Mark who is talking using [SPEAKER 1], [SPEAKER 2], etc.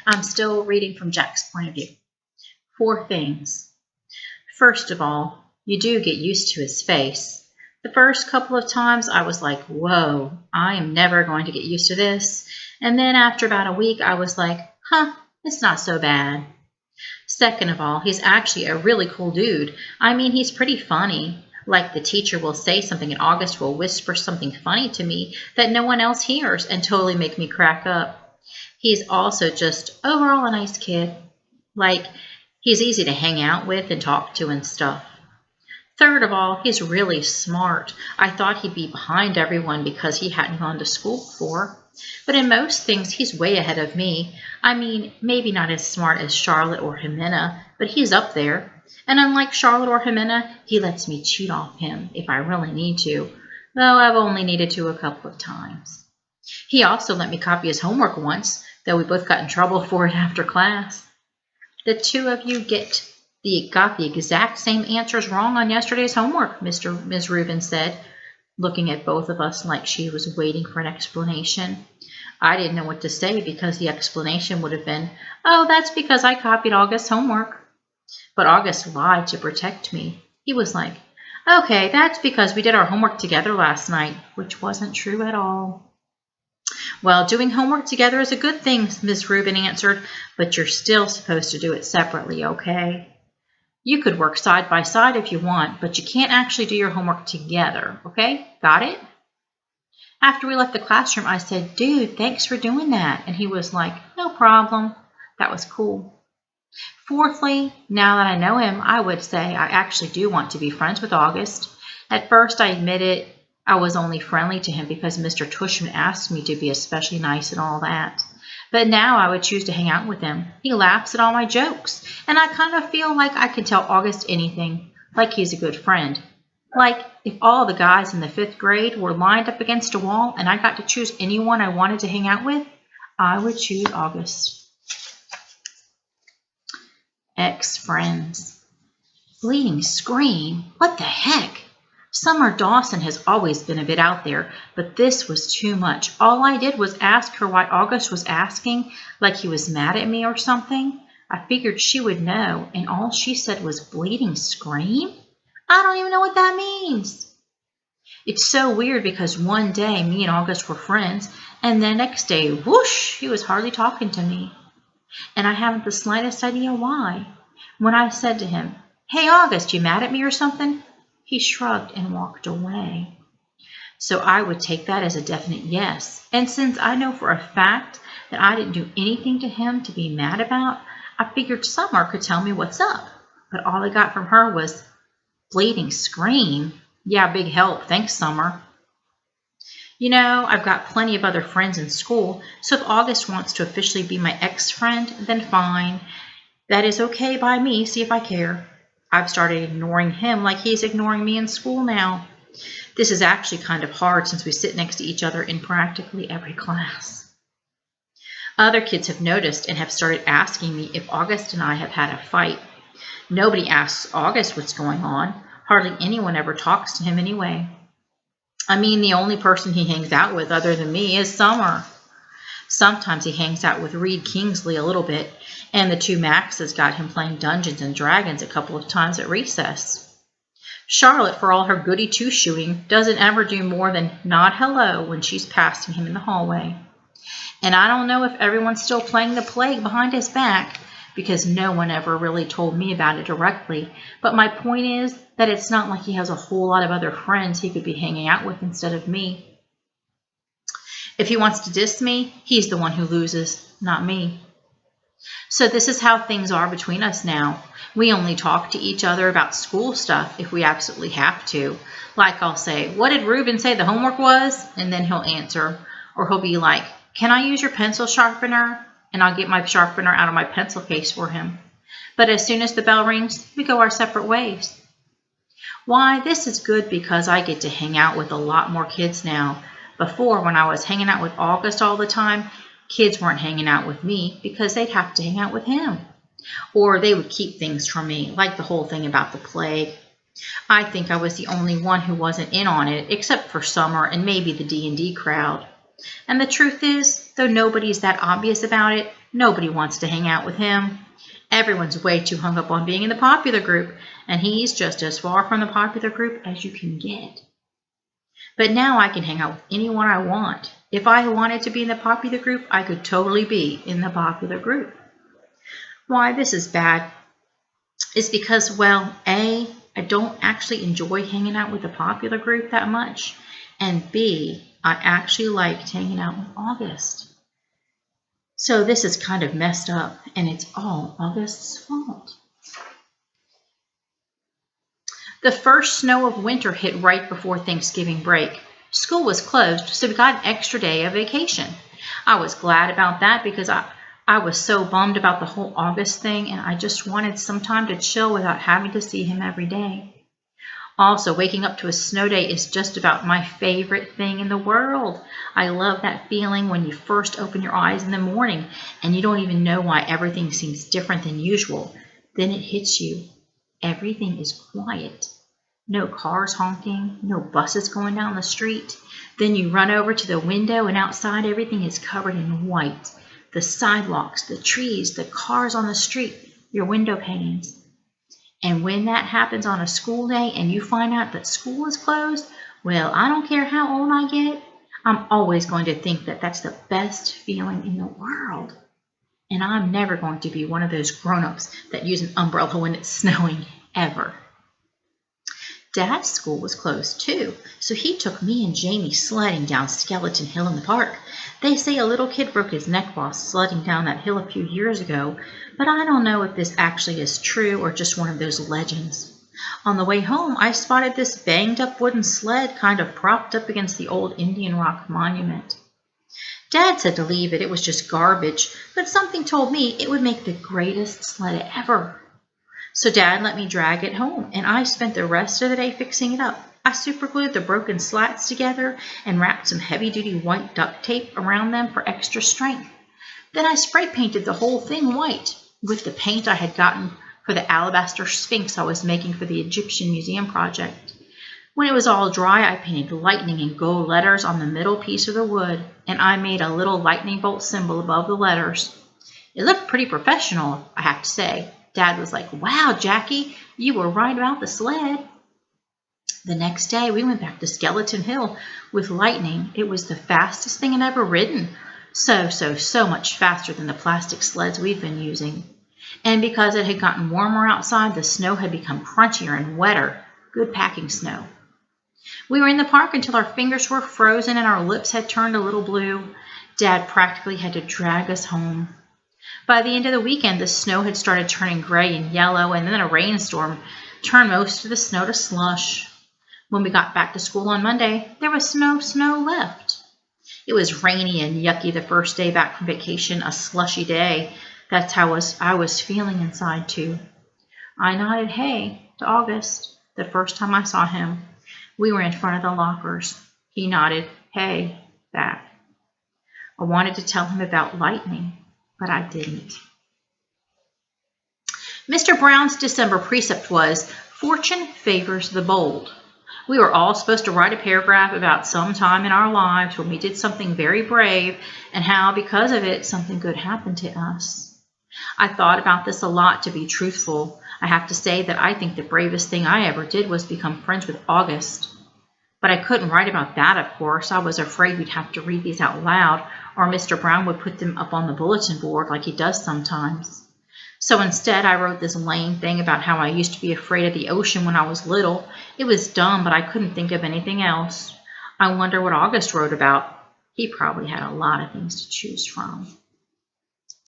[SPEAKER 1] I'm still reading from Jack's point of view. 4 things. First of all, you do get used to his face. The first couple of times I was like, whoa, I am never going to get used to this. And then after about a week, I was like, it's not so bad. Second of all, he's actually a really cool dude. I mean, he's pretty funny. Like the teacher will say something and August will whisper something funny to me that no one else hears and totally make me crack up. He's also just overall a nice kid. Like, he's easy to hang out with and talk to and stuff. Third of all, he's really smart. I thought he'd be behind everyone because he hadn't gone to school before. But in most things, he's way ahead of me. I mean, maybe not as smart as Charlotte or Jimena, but he's up there. And unlike Charlotte or Jimena, he lets me cheat off him if I really need to, though I've only needed to a couple of times. He also let me copy his homework once, though we both got in trouble for it after class. The two of you got the exact same answers wrong on yesterday's homework, Ms. Rubin said, looking at both of us like she was waiting for an explanation. I didn't know what to say because the explanation would have been, oh, that's because I copied August's homework. But August lied to protect me. He was like, okay, that's because we did our homework together last night, which wasn't true at all. Well, doing homework together is a good thing, Ms. Rubin answered, but you're still supposed to do it separately, okay? You could work side by side if you want, but you can't actually do your homework together, okay? Got it? After we left the classroom, I said, dude, thanks for doing that. And he was like, no problem. That was cool. Fourthly, now that I know him, I would say I actually do want to be friends with August. At first, I admitted I was only friendly to him because Mr. Tushman asked me to be especially nice and all that. But now I would choose to hang out with him. He laughs at all my jokes, and I kind of feel like I can tell August anything, like he's a good friend. Like if all the guys in the 5th grade were lined up against a wall and I got to choose anyone I wanted to hang out with, I would choose August. Ex-friends. Bleeding scream? What the heck? Summer Dawson has always been a bit out there, but this was too much. All I did was ask her why August was asking, like he was mad at me or something. I figured she would know, and all she said was bleeding scream? I don't even know what that means. It's so weird because one day me and August were friends, and the next day, whoosh, he was hardly talking to me. And I haven't the slightest idea why. When I said to him, hey August, you mad at me or something? He shrugged and walked away. So I would take that as a definite yes. And since I know for a fact that I didn't do anything to him to be mad about, I figured Summer could tell me what's up. But all I got from her was, bleeding scream? Yeah, big help. Thanks, Summer. You know, I've got plenty of other friends in school, so if August wants to officially be my ex-friend, then fine. That is okay by me, see if I care. I've started ignoring him like he's ignoring me in school now. This is actually kind of hard since we sit next to each other in practically every class. Other kids have noticed and have started asking me if August and I have had a fight. Nobody asks August what's going on. Hardly anyone ever talks to him anyway. I mean, the only person he hangs out with other than me is Summer. Sometimes he hangs out with Reed Kingsley a little bit, and the 2 Maxes got him playing Dungeons and Dragons a couple of times at recess. Charlotte, for all her goody two-shoeing, doesn't ever do more than nod hello when she's passing him in the hallway. And I don't know if everyone's still playing the Plague behind his back, because no one ever really told me about it directly, but my point is that it's not like he has a whole lot of other friends he could be hanging out with instead of me. If he wants to diss me, he's the one who loses, not me. So this is how things are between us now. We only talk to each other about school stuff if we absolutely have to. Like I'll say, what did Reuben say the homework was? And then he'll answer. Or he'll be like, can I use your pencil sharpener? And I'll get my sharpener out of my pencil case for him. But as soon as the bell rings, we go our separate ways. Why, this is good because I get to hang out with a lot more kids now. Before, when I was hanging out with August all the time, kids weren't hanging out with me because they'd have to hang out with him. Or they would keep things from me, like the whole thing about the Plague. I think I was the only one who wasn't in on it, except for Summer and maybe the D&D crowd. And the truth is, though nobody's that obvious about it, nobody wants to hang out with him. Everyone's way too hung up on being in the popular group, and he's just as far from the popular group as you can get. But now I can hang out with anyone I want. If I wanted to be in the popular group, I could totally be in the popular group. Why this is bad is because, well, A, I don't actually enjoy hanging out with the popular group that much, and B, I actually liked hanging out with August. So this is kind of messed up, and it's all August's fault. The first snow of winter hit right before Thanksgiving break. School was closed, so we got an extra day of vacation. I was glad about that because I was so bummed about the whole August thing, and I just wanted some time to chill without having to see him every day. Also, waking up to a snow day is just about my favorite thing in the world. I love that feeling when you first open your eyes in the morning and you don't even know why everything seems different than usual. Then it hits you. Everything is quiet. No cars honking, no buses going down the street. Then you run over to the window and outside everything is covered in white. The sidewalks, the trees, the cars on the street, your window panes. And when that happens on a school day and you find out that school is closed, well, I don't care how old I get, I'm always going to think that that's the best feeling in the world. And I'm never going to be one of those grown-ups that use an umbrella when it's snowing, ever. Dad's school was closed too, so he took me and Jamie sledding down Skeleton Hill in the park. They say a little kid broke his neck while sledding down that hill a few years ago, but I don't know if this actually is true or just one of those legends. On the way home, I spotted this banged-up wooden sled kind of propped up against the old Indian Rock monument. Dad said to leave it was just garbage, but something told me it would make the greatest sled ever. So Dad let me drag it home, and I spent the rest of the day fixing it up. I superglued the broken slats together and wrapped some heavy-duty white duct tape around them for extra strength. Then I spray painted the whole thing white with the paint I had gotten for the alabaster sphinx I was making for the Egyptian Museum project. When it was all dry, I painted lightning in gold letters on the middle piece of the wood, and I made a little lightning bolt symbol above the letters. It looked pretty professional, I have to say. Dad was like, "Wow, Jackie, you were right about the sled." The next day, we went back to Skeleton Hill with Lightning. It was the fastest thing I'd ever ridden. So much faster than the plastic sleds we've been using. And because it had gotten warmer outside, the snow had become crunchier and wetter. Good packing snow. We were in the park until our fingers were frozen and our lips had turned a little blue. Dad practically had to drag us home. By the end of the weekend, the snow had started turning gray and yellow, and then a rainstorm turned most of the snow to slush. When we got back to school on Monday, there was no snow left. It was rainy and yucky the first day back from vacation, a slushy day. That's how I was feeling inside, too. I nodded hey to August the first time I saw him. We were in front of the lockers. He nodded hey back. I wanted to tell him about Lightning, but I didn't. Mr. Brown's December precept was, "Fortune favors the bold." We were all supposed to write a paragraph about some time in our lives when we did something very brave and how, because of it, something good happened to us. I thought about this a lot, to be truthful. I have to say that I think the bravest thing I ever did was become friends with August. But I couldn't write about that, of course. I was afraid we'd have to read these out loud, or Mr. Brown would put them up on the bulletin board like he does sometimes. So instead, I wrote this lame thing about how I used to be afraid of the ocean when I was little. It was dumb, but I couldn't think of anything else. I wonder what August wrote about. He probably had a lot of things to choose from.